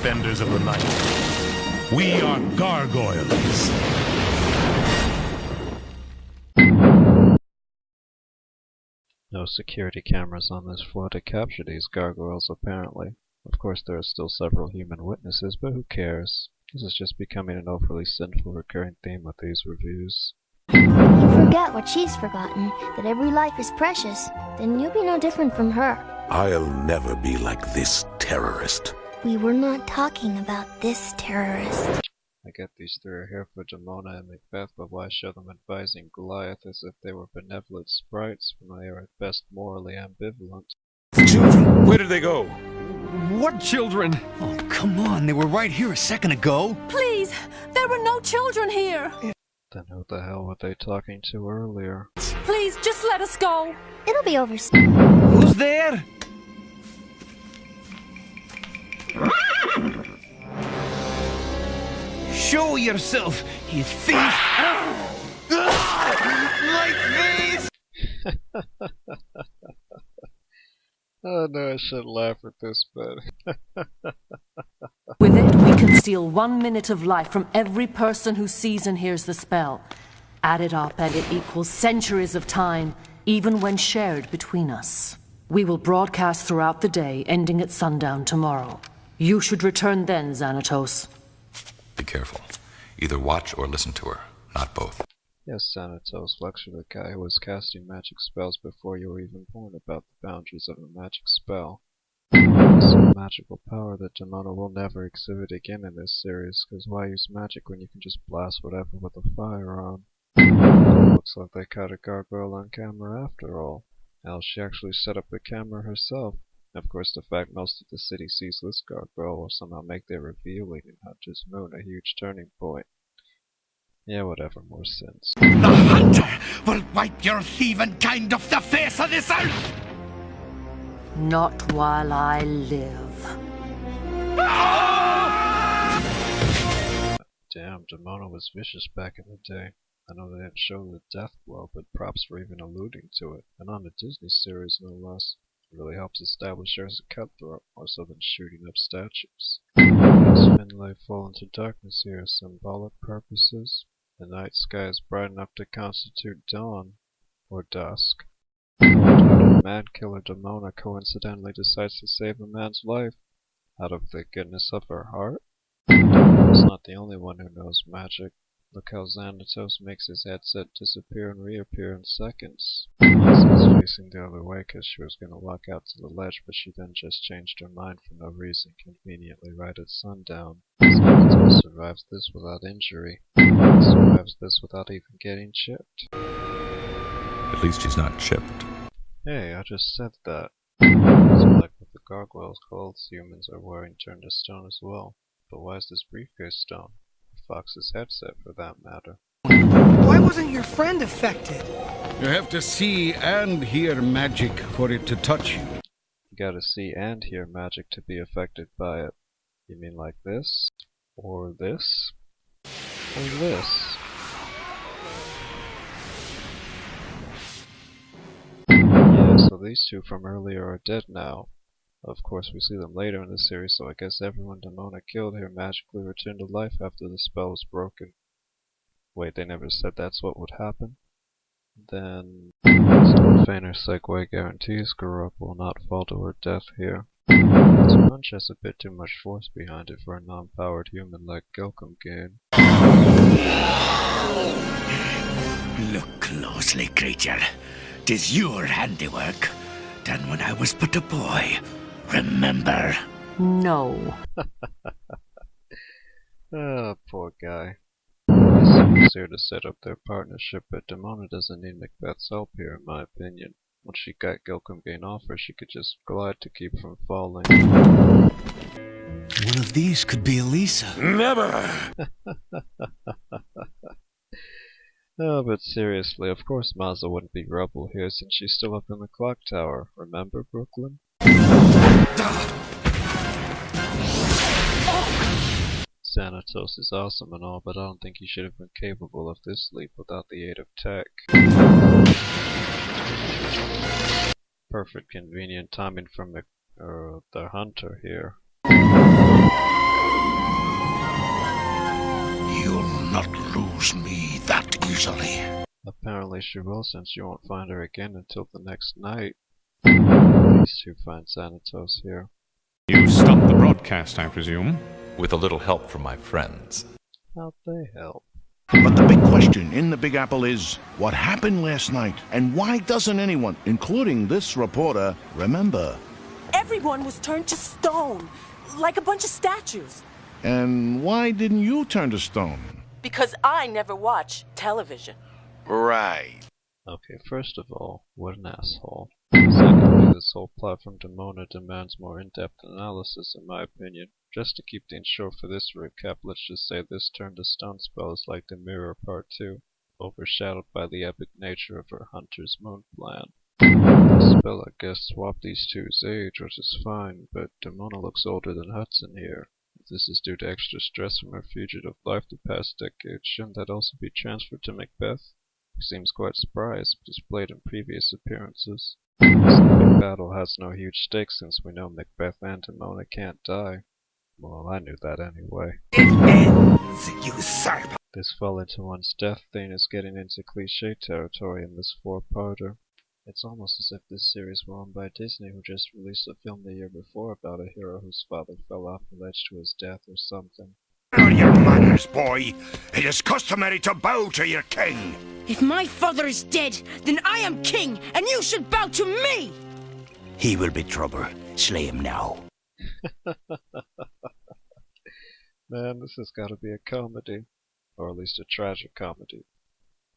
defenders of the night. We are Gargoyles. No security cameras on this floor to capture these gargoyles, apparently. Of course, there are still several human witnesses, but who cares? This is just becoming an overly sinful recurring theme with these reviews. You forget what she's forgotten, that every life is precious. Then you'll be no different from her. I'll never be like this terrorist. We were not talking about this terrorist. I get these three are here for Demona and Macbeth, but why show them advising Goliath as if they were benevolent sprites when they are at best morally ambivalent? Children, where did they go? What children? Oh, come on, they were right here a second ago. Please, there were no children here. Then who the hell were they talking to earlier? Please, just let us go. It'll be over soon. Who's there? Show yourself, you thief! Like this! Oh no, I shouldn't laugh at this, but... With it, we can steal 1 minute of life from every person who sees and hears the spell. Add it up and it equals centuries of time, even when shared between us. We will broadcast throughout the day, ending at sundown tomorrow. You should return then, Xanatos. Be careful. Either watch or listen to her, not both. Yes, Xanatos, lecture the guy who was casting magic spells before you were even born about the boundaries of a magic spell. Some magical power that Demona will never exhibit again in this series, because why use magic when you can just blast whatever with a firearm? Looks like they caught a gargoyle on camera after all. Hell, she actually set up the camera herself. Of course, the fact most of the city sees this gargoyle will somehow make their revealing in Hunter's Moon a huge turning point. Yeah, whatever, more sins. The Hunter will wipe your thieving kind off the face of this earth! Not while I live. Damn, Demona was vicious back in the day. I know they didn't show the death blow, but props for even alluding to it. And on the Disney series, no less. It really helps establish her as a cutthroat, more so than shooting up statues. As Finlay fall into darkness here, symbolic purposes. The night sky is bright enough to constitute dawn, or dusk. The man-killer Demona coincidentally decides to save a man's life, out of the goodness of her heart. Demona's not the only one who knows magic. Look how Xanatos makes his headset disappear and reappear in seconds. Elsa's facing the other way because she was going to walk out to the ledge, but she then just changed her mind for no reason, conveniently right at sundown. Xanatos survives this without injury. Survives this without even getting chipped. At least she's not chipped. Hey, I just said that. It's like what the gargoyles' clothes humans are wearing turned to stone as well. But why is this briefcase stone? Fox's headset, for that matter. Why wasn't your friend affected? You have to see and hear magic for it to touch you. You gotta see and hear magic to be affected by it. You mean like this? Or this? Or this? Yeah, so these two from earlier are dead now. Of course, we see them later in the series, so I guess everyone Demona killed here magically returned to life after the spell was broken. Wait, they never said that's what would happen? Then... Still a fainter segue guarantees Garup will not fall to her death here. This punch has a bit too much force behind it for a non-powered human like Gilcomgain. Look closely, creature. 'Tis your handiwork, done when I was but a boy. Remember? No. Ah, poor guy. It's here to set up their partnership, but Demona doesn't need Macbeth's help here, in my opinion. Once she got Gilcomgain off her, she could just glide to keep from falling. One of these could be Elisa. Never! Oh, but seriously, of course Mazza wouldn't be rubble here since she's still up in the clock tower. Remember, Brooklyn? Xanatos is awesome and all, but I don't think he should have been capable of this leap without the aid of tech. Perfect convenient timing from the Hunter here. not lose me that easily. Apparently she will, since you won't find her again until the next night. These two find Xanatos here. You stopped the broadcast, I presume? With a little help from my friends. How'd they help? But the big question in the Big Apple is, what happened last night? And why doesn't anyone, including this reporter, remember? Everyone was turned to stone, like a bunch of statues. And why didn't you turn to stone? Because I never watch television. Right. Okay, first of all, what an asshole. Secondly, this whole plot from Demona demands more in-depth analysis, in my opinion. Just to keep things short for this recap, let's just say this turn to stone spell is like the Mirror Part 2, overshadowed by the epic nature of her Hunter's Moon plan. The spell, I guess, swapped these two's age, which is fine, but Demona looks older than Hudson here. If this is due to extra stress from her fugitive life the past decade, shouldn't that also be transferred to Macbeth? He seems quite surprised, displayed in previous appearances. This big battle has no huge stakes since we know Macbeth and Demona can't die. Well, I knew that anyway. It ends, usurper! This fall into one's death thing is getting into cliché territory in this four-parter. It's almost as if this series were owned by Disney, who just released a film the year before about a hero whose father fell off the ledge to his death or something. Know your manners, boy! It is customary to bow to your king! If my father is dead, then I am king, and you should bow to me! He will be trouble. Slay him now. Man, this has got to be a comedy. Or at least a tragic comedy.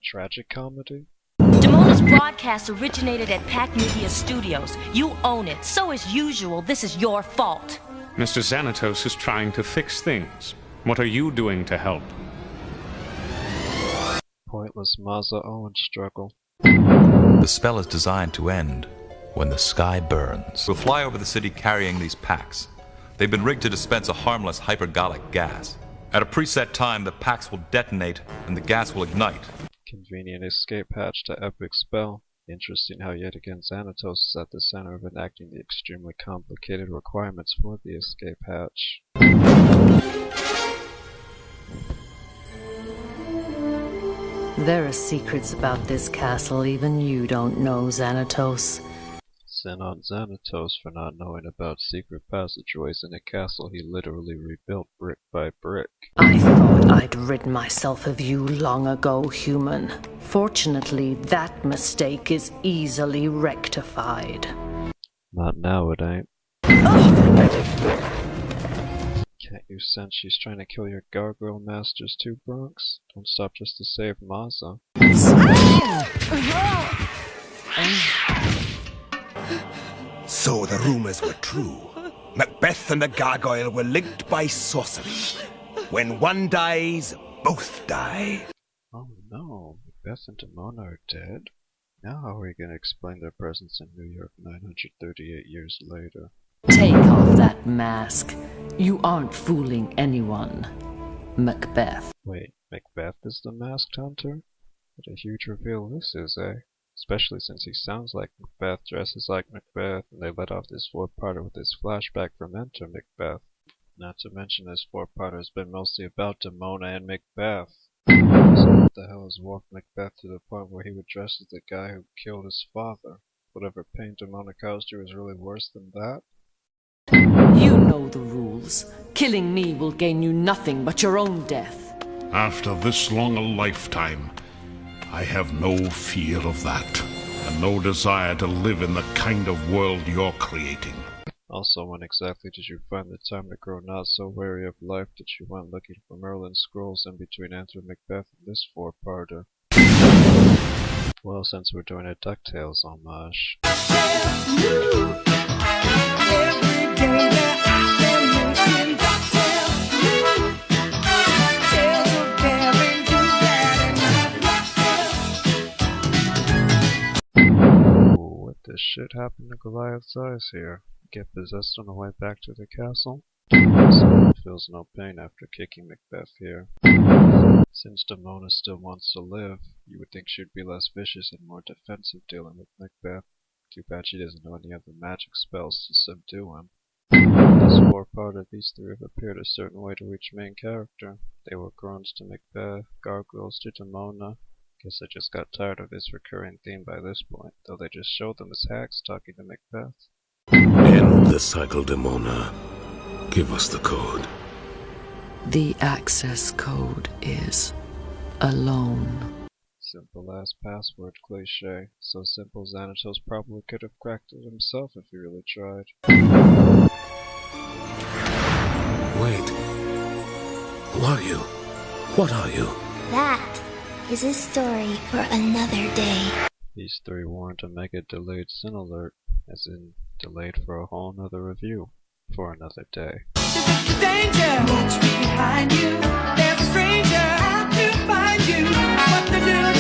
Tragic comedy? Demona's broadcast originated at Pack Media Studios. You own it, so as usual, this is your fault. Mr. Xanatos is trying to fix things. What are you doing to help? Pointless Maza Owen struggle. The spell is designed to end when the sky burns. We'll fly over the city carrying these packs. They've been rigged to dispense a harmless hypergolic gas. At a preset time, the packs will detonate and the gas will ignite. Convenient escape hatch to epic spell. Interesting how yet again Xanatos is at the center of enacting the extremely complicated requirements for the escape hatch. There are secrets about this castle even you don't know, Xanatos. Sin on Xanatos for not knowing about secret passageways in a castle he literally rebuilt brick by brick. I thought I'd rid myself of you long ago, human. Fortunately, that mistake is easily rectified. Not now, it ain't. Can't you sense she's trying to kill your gargoyle masters too, Bronx? Don't stop just to save Maza. So the rumors were true. Macbeth and the gargoyle were linked by sorcery. When one dies, both die. Oh no, Macbeth and Demona are dead? Now how are we going to explain their presence in New York 938 years later? Take off that mask. You aren't fooling anyone. Macbeth. Wait, Macbeth is the masked hunter? What a huge reveal this is, eh? Especially since he sounds like Macbeth, dresses like Macbeth, and they let off this four-parter with this flashback from Enter Macbeth. Not to mention this four-parter has been mostly about Demona and Macbeth. So what the hell has walked Macbeth to the point where he would dress as the guy who killed his father? Whatever pain Demona caused you is really worse than that? You know the rules. Killing me will gain you nothing but your own death. After this long a lifetime, I have no fear of that, and no desire to live in the kind of world you're creating. Also, when exactly did you find the time to grow not so weary of life that you went looking for Merlin scrolls in between Enter Macbeth and this four-parter? Well, since we're doing a DuckTales homage. What the shit happened to Goliath's eyes here? Get possessed on the way back to the castle? Someone feels no pain after kicking Macbeth here. Since Demona still wants to live, you would think she'd be less vicious and more defensive dealing with Macbeth. Too bad she doesn't know any other magic spells to subdue him. This before part of these three have appeared a certain way to each main character. They were groans to Macbeth, gargoyles to Demona. Guess I just got tired of his recurring theme by this point, though they just showed them as hags talking to Macbeth. End the cycle, Demona. Give us the code. The access code is alone. Simple ass password cliche. So simple Xanatos probably could have cracked it himself if he really tried. Wait. Who are you? What are you? That is a story for another day. These three warrant a mega delayed sin alert, as in delayed for a whole nother review for another day. Danger! Watch behind you. There's a stranger out to find you. What to do?